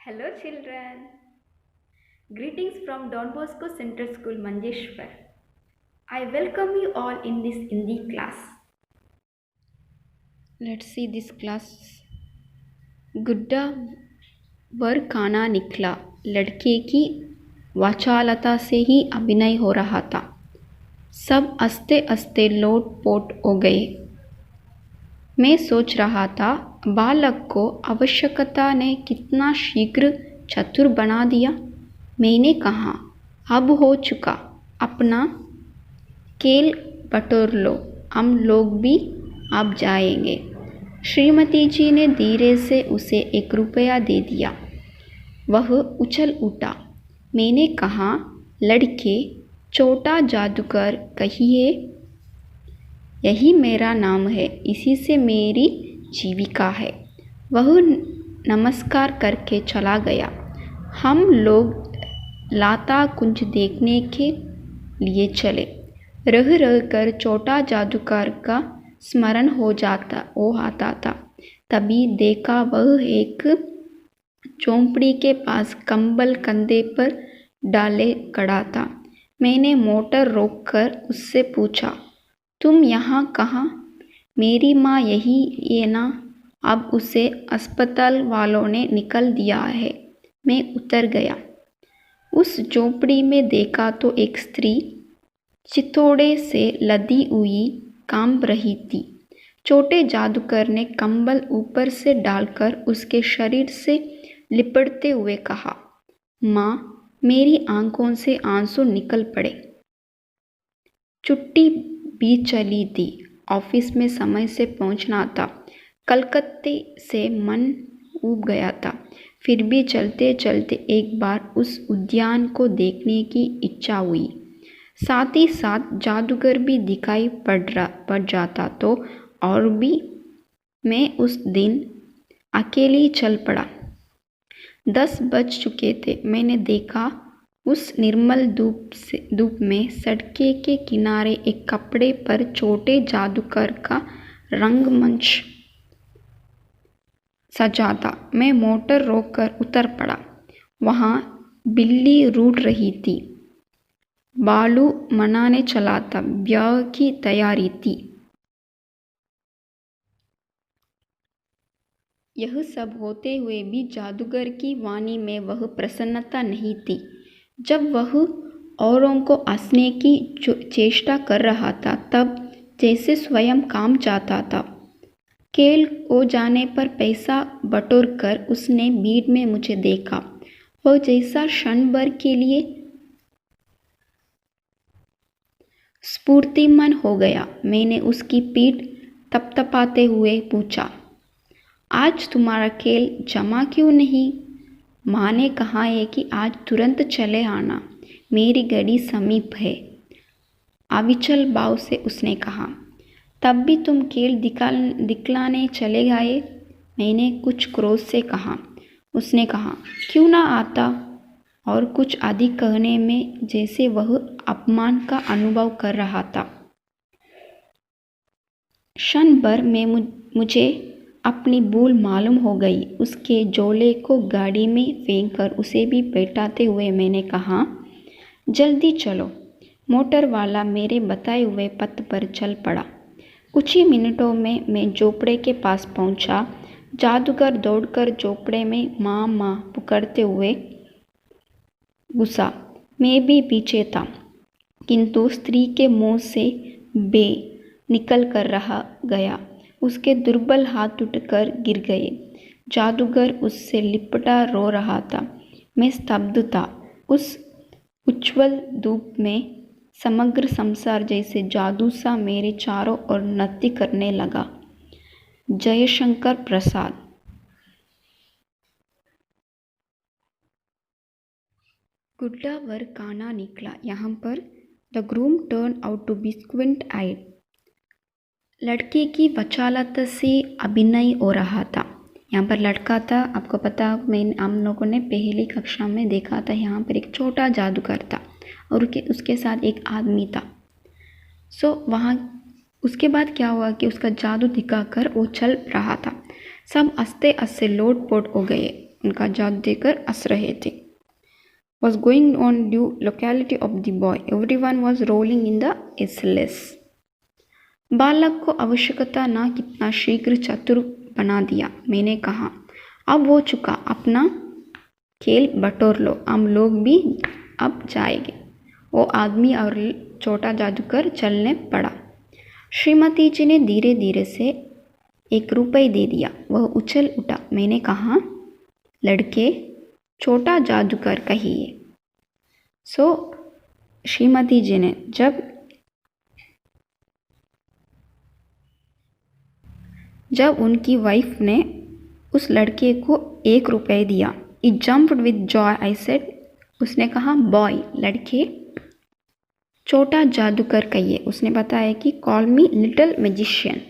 Hello children. Greetings from Don Bosco Central School Manjeshwar. I welcome you all in this Hindi class. Let's see this class. गुड्डा वर खाना निकला, लड़के की वाचालता से ही अभिनय हो रहा था। सब हंसते हंसते लोटपोट हो गए। मैं सोच रहा था, बालक को आवश्यकता ने कितना शीघ्र चतुर बना दिया। मैंने कहा, अब हो चुका, अपना खेल बटोर लो, हम लोग भी अब जाएंगे। श्रीमती जी ने धीरे से उसे 1 रुपया दे दिया। वह उछल उठा। मैंने कहा, लड़के, छोटा जादूगर कहिए। यही मेरा नाम है, इसी से मेरी जीविका है। वह नमस्कार करके चला गया। हम लोग लाता कुंज देखने के लिए चले। रह रह कर छोटा जादूगर का स्मरण हो आता था। तभी देखा, वह एक झोंपड़ी के पास कंबल कंधे पर डाले खड़ा था। मैंने मोटर रोककर उससे पूछा, तुम यहाँ कहाँ? मेरी माँ यही है ना, अब उसे अस्पताल वालों ने निकल दिया है। मैं उतर गया। उस झोंपड़ी में देखा तो एक स्त्री चिथौड़े से लदी हुई कांप रही थी। छोटे जादूगर ने कंबल ऊपर से डालकर उसके शरीर से लिपटते हुए कहा, माँ, मेरी आंखों से आंसू निकल पड़े। छुट्टी भी चली थी। ऑफिस में समय से पहुंचना था। कलकत्ते से मन ऊब गया था। फिर भी चलते चलते एक बार उस उद्यान को देखने की इच्छा हुई। साथ ही साथ जादूगर भी दिखाई पड़ जाता तो और भी। मैं उस दिन अकेली चल पड़ा। 10 बज चुके थे। मैंने देखा, उस निर्मल धूप में सड़के के किनारे एक कपड़े पर छोटे जादूगर का रंगमंच सजा था। मैं मोटर रोककर उतर पड़ा। वहाँ बिल्ली रूठ रही थी। बालू मनाने चला था। ब्याह की तैयारी थी। यह सब होते हुए भी जादूगर की वाणी में वह प्रसन्नता नहीं थी। जब वह औरों को हंसने की चेष्टा कर रहा था, तब जैसे स्वयं काम चाहता था। खेल हो जाने पर पैसा बटोर कर उसने भीड़ में मुझे देखा। वह जैसा क्षण भर के लिए स्फूर्तिमान हो गया। मैंने उसकी पीठ थपथपाते हुए पूछा, आज तुम्हारा खेल जमा क्यों नहीं? माँ ने कहा है कि आज तुरंत चले आना, मेरी गाड़ी समीप है। अविचल भाव से उसने कहा। तब भी तुम खेल दिखलाने चले गए? मैंने कुछ क्रोध से कहा। उसने कहा, क्यों ना आता? और कुछ अधिक कहने में जैसे वह अपमान का अनुभव कर रहा था। क्षण भर में मुझे अपनी भूल मालूम हो गई। उसके झोले को गाड़ी में फेंककर उसे भी बैठाते हुए मैंने कहा, जल्दी चलो। मोटर वाला मेरे बताए हुए पथ पर चल पड़ा। कुछ ही मिनटों में मैं झोपड़े के पास पहुंचा। जादूगर दौड़कर झोपड़े में माँ माँ पुकारते हुए घुसा। मैं भी पीछे था, किंतु स्त्री के मुंह से बे निकल कर रहा गया। उसके दुर्बल हाथ टूटकर गिर गए। जादूगर उससे लिपटा रो रहा था। मैं स्तब्ध था। उस उज्ज्वल धूप में समग्र संसार जैसे जादू सा मेरे चारों ओर नृत्य करने लगा। जयशंकर प्रसाद। गुड्डा वर काना निकला। यहाँ पर the groom turn out to be squint eyed. लड़के की वचालत से अभिनय हो रहा था। यहाँ पर लड़का था। आपको पता, हम लोगों ने पहली कक्षा में देखा था। यहाँ पर एक छोटा जादूगर था और उसके साथ एक आदमी था। वहाँ उसके बाद क्या हुआ कि उसका जादू दिखाकर वो चल रहा था। सब हंसते हंसते लोटपोट हो गए। उनका जादू देकर हंस रहे थे. Was going on due locality of the boy. Everyone was rolling in the SLS. बालक को आवश्यकता ना कितना शीघ्र चतुर बना दिया. मैंने कहा, अब हो चुका, अपना खेल बटोर लो, हम लोग भी अब जाएंगे. वो आदमी और छोटा जादूगर चलने पड़ा. श्रीमती जी ने धीरे धीरे से 1 रुपये दे दिया. वह उछल उठा. मैंने कहा, लड़के, छोटा जादूगर कहिए. सो श्रीमती जी ने जब उनकी वाइफ ने उस लड़के को 1 रुपये दिया. It jumped with joy, I said. उसने कहा, बॉय, लड़के, छोटा जादूगर कहिए. उसने बताया कि कॉल मी लिटिल मैजिशियन.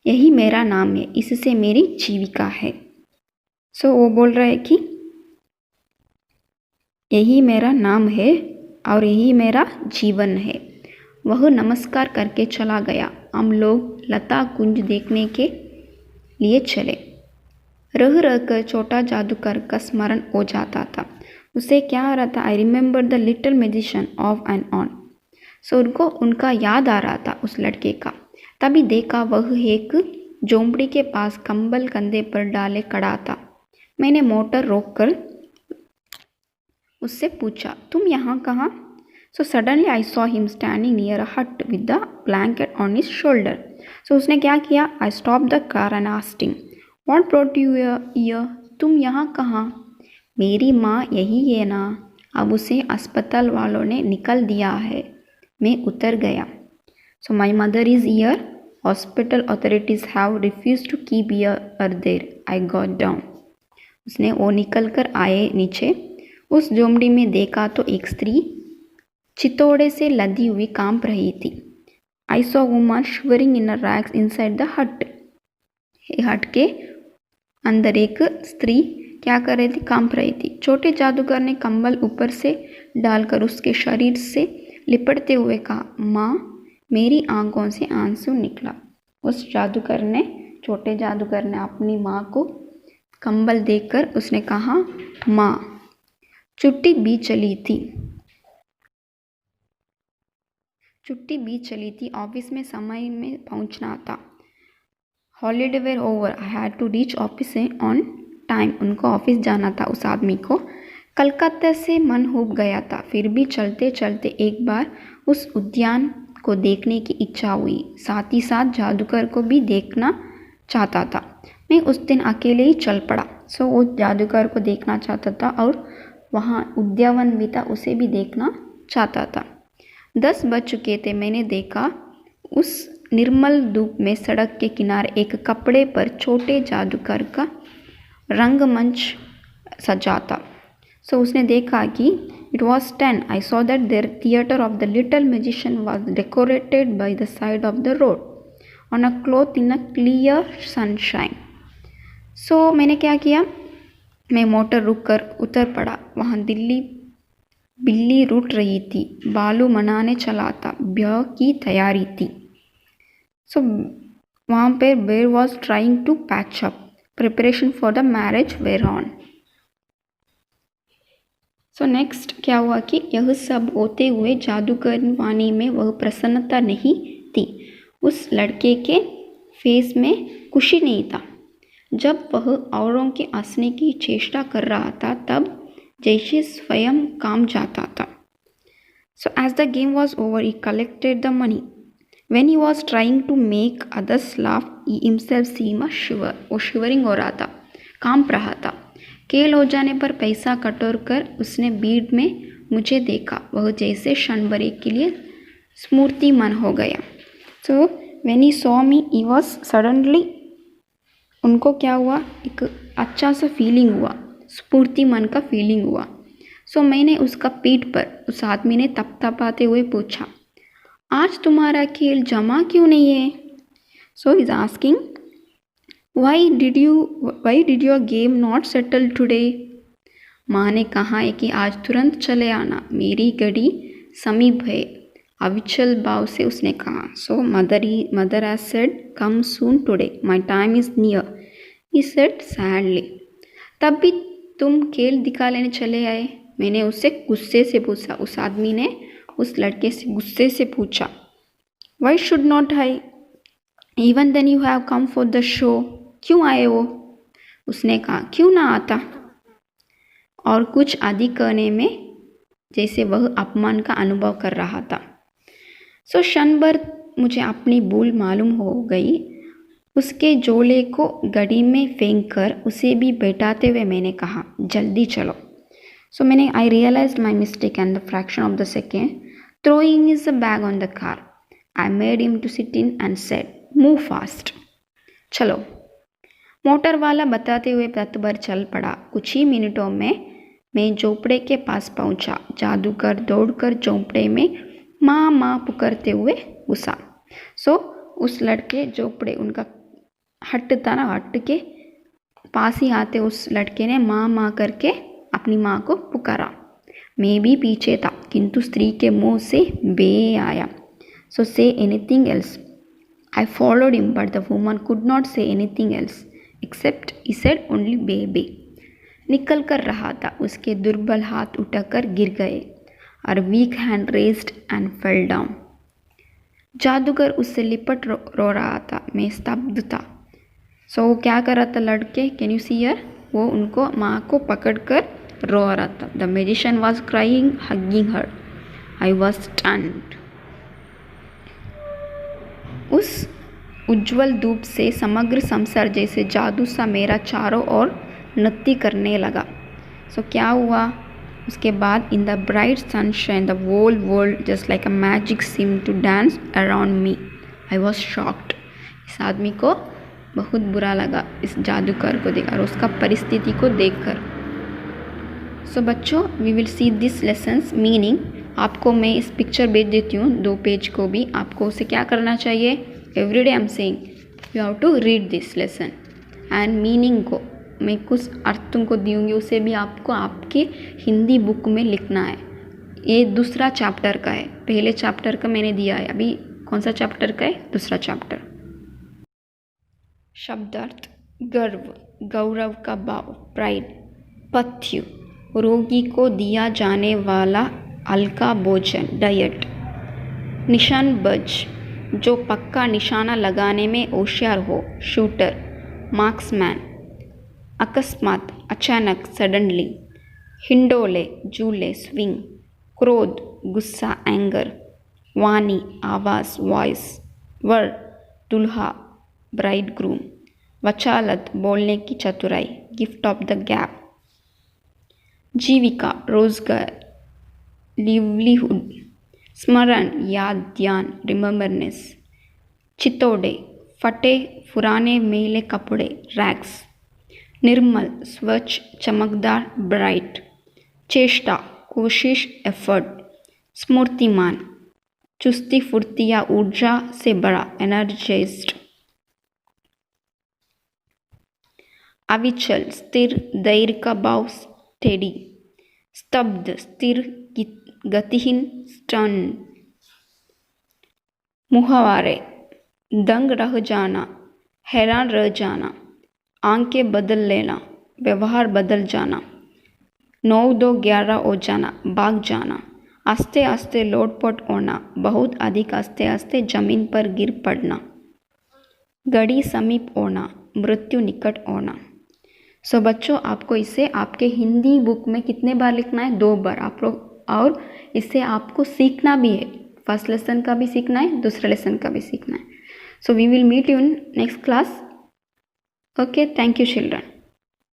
यही मेरा नाम है, इससे मेरी जीविका है. सो वो बोल रहा है कि यही मेरा नाम है और यही मेरा जीवन है. वह नमस्कार करके चला गया. हम लोग लता कुंज देखने के लिए चले. रह रहकर छोटा जादूगर का स्मरण हो जाता था. उसे क्या आ रहा था? I remember the little magician off and on. So उनका याद आ रहा था उस लड़के का. तभी देखा वह एक झोंपड़ी के पास कंबल कंधे पर डाले खड़ा था. मैंने मोटर रोककर उससे पूछा, तुम यहाँ कहाँ? So suddenly I saw him standing near a hut with the blanket on his shoulder. So उसने क्या किया? I stop the car and asked him, what brought you here? तुम यहाँ कहाँ? मेरी माँ यही है ना. अब उसे अस्पताल वालों ने निकल दिया है. मैं उतर गया. So my mother is here. Hospital authorities have refuse to keep her there. I got down. उसने वो निकल कर आए नीचे. उस झोंपड़ी में देखा तो एक स्त्री चितौड़े से लदी हुई कांप रही थी. I saw woman shivering in a rags inside the हट. हट के अंदर एक स्त्री क्या कर रही थी? कांप रही थी. छोटे जादूगर ने कंबल ऊपर से डालकर उसके शरीर से लिपटते हुए कहा, माँ, मेरी आंखों से आंसू निकला. उस छोटे जादूगर ने अपनी माँ को कंबल देकर उसने कहा, माँ, छुट्टी भी चली थी. ऑफिस में समय में पहुंचना था. Holiday were over. I had to reach office on time. उनको ऑफिस जाना था उस आदमी को. कलकत्ता से मन उब गया था. फिर भी चलते चलते एक बार उस उद्यान को देखने की इच्छा हुई. साथ ही साथ जादूगर को भी देखना चाहता था. मैं उस दिन अकेले ही चल पड़ा. सो वो जादूगर को देखना चाहता था और वहाँ उद्यान भी था, उसे भी देखना चाहता था. 10 बज चुके थे. मैंने देखा उस निर्मल धूप में सड़क के किनारे एक कपड़े पर छोटे जादूगर का रंगमंच सजा था. सो उसने देखा कि it was 10. I saw that there theatre of the little magician was decorated by the side of the road on a cloth in a clear sunshine. So मैंने क्या किया? मैं मोटर रुक कर उतर पड़ा. वहाँ बिल्ली रूठ रही थी. बालू मनाने चला था. ब्याह की तैयारी थी. सो वहाँ पे bear was trying to patch up. Preparation for the marriage were on. So next क्या हुआ कि यह सब होते हुए जादूगर वाणी में वह प्रसन्नता नहीं थी. उस लड़के के फेस में खुशी नहीं था. जब वह औरों के हंसने की चेष्टा कर रहा था तब जैसे स्वयं काम जाता था. So as the game was over he collected the money. When he was trying to make others laugh he himself seem a shiver. वो शिवरिंग हो रहा था, कांप रहा था. खेल हो जाने पर पैसा कटोर कर उसने भीड़ में मुझे देखा. वह जैसे क्षण भर के लिए स्मूर्तिमान हो गया. So when he saw me he was suddenly, उनको क्या हुआ? एक अच्छा सा फीलिंग हुआ, स्फूर्तिमान का फीलिंग हुआ. सो मैंने उसका पीठ पर उस आदमी ने तपतपाते हुए पूछा, आज तुम्हारा खेल जमा क्यों नहीं है? So is asking, why did your game not settle today? माँ ने कहा है कि आज तुरंत चले आना, मेरी घड़ी समीप है. अविचल भाव से उसने कहा. So mother has said, come soon today, my time is near, he said sadly. तब भी तुम खेल दिखा लेने चले आए, मैंने उससे गुस्से से पूछा। उस आदमी ने उस लड़के से गुस्से से पूछा। Why should not I, even then you have come for the show, क्यों आए वो? उसने कहा, क्यों ना आता? और कुछ आदि कहने में जैसे वह अपमान का अनुभव कर रहा था। सो क्षण भर मुझे अपनी भूल मालूम हो गई। उसके झोले को गड़ी में फेंक कर उसे भी बैठाते हुए मैंने कहा, जल्दी चलो। सो मैंने I realise my mistake and the fraction of the second throwing is a bag on the car. I made him to sit in and said, move fast. चलो, मोटर वाला बताते हुए पथ भर चल पड़ा। कुछ ही मिनटों में मैं झोपड़े के पास पहुंचा। जादूगर दौड़कर झोपड़े में माँ माँ पुकारते हुए घुसा। सो उस लड़के झोपड़े उनका हट था ना, हट के पास ही आते उस लड़के ने माँ माँ करके अपनी माँ को पुकारा। मैं भी पीछे था, किंतु स्त्री के मुंह से बे आया। So say anything else. I followed him, but the woman could not say anything else, except he said only baby. निकल कर रहा था, उसके दुर्बल हाथ उठाकर गिर गए। और weak hand raised and fell down. जादूगर उससे लिपट रो रहा था। मैं स्तब्ध था। सो वो क्या कर रहा था लड़के, कैन यू सी हियर? वो उनको माँ को पकड़कर रो रहा था। The magician was crying, hugging her. I was stunned. उस उज्जवल धूप से समग्र संसार जैसे जादू सा मेरा चारों ओर नृत्य करने लगा। सो क्या हुआ उसके बाद? In the bright sunshine the whole world just like a magic seem to dance around me. I was shocked. इस आदमी को बहुत बुरा लगा इस जादूगर को देख और उसका परिस्थिति को देखकर। सो बच्चों, we will see this lesson's meaning. आपको मैं इस पिक्चर भेज देती हूँ 2 पेज को भी। आपको उसे क्या करना चाहिए? Everyday I am saying you have to read this lesson and meaning को मैं कुछ अर्थों को दूंगी, उसे भी आपको आपके हिंदी बुक में लिखना है। ये दूसरा चैप्टर का है, पहले चैप्टर का मैंने दिया है। अभी कौन सा चैप्टर का है? दूसरा चैप्टर। शब्दार्थ: गर्व, गौरव का भाव, प्राइड। पथ्य, रोगी को दिया जाने वाला हल्का भोजन, डाइट। निशानबाज, जो पक्का निशाना लगाने में होशियार हो, शूटर, मार्क्समैन। अकस्मात, अचानक, सडनली। हिंडोले, झूले, स्विंग। क्रोध, गुस्सा, एंगर। वाणी, आवाज़, वॉइस। वर, दुल्हा, ब्राइड ग्रूम। वचालत, बोलने की चतुराई, गिफ्ट ऑफ द गैप। जीविका, रोजगार, लिवलीहुड। स्मरण, याद, ध्यान, रिमेम्बरनेस। चितौड़े, फटे पुराने मैले कपड़े, रैग्स। निर्मल, स्वच्छ, चमकदार, ब्राइट। चेष्टा, कोशिश, एफर्ट। स्मूर्तिमान, चुस्ती फुर्ती या ऊर्जा से बड़ा, एनर्जाइज्ड। अविचल, स्थिर, धैर्य का भाव, स्टेडी। स्तब्ध, स्थिर, गतिहीन, स्टन। मुहावरे, दंग रह जाना, हैरान रह जाना। आंखें बदल लेना, व्यवहार बदल जाना। 9-2-11 हो जाना, भाग जाना। आस्ते आस्ते लोटपोट होना, बहुत अधिक आस्ते आस्ते जमीन पर गिर पड़ना। घड़ी समीप होना, मृत्यु निकट होना। सो बच्चों, आपको इसे आपके हिंदी बुक में कितने बार लिखना है? 2 बार। आप लोग और इसे आपको सीखना भी है। फर्स्ट लेसन का भी सीखना है, दूसरे लेसन का भी सीखना है। So we will meet you in next class. Okay, thank you children.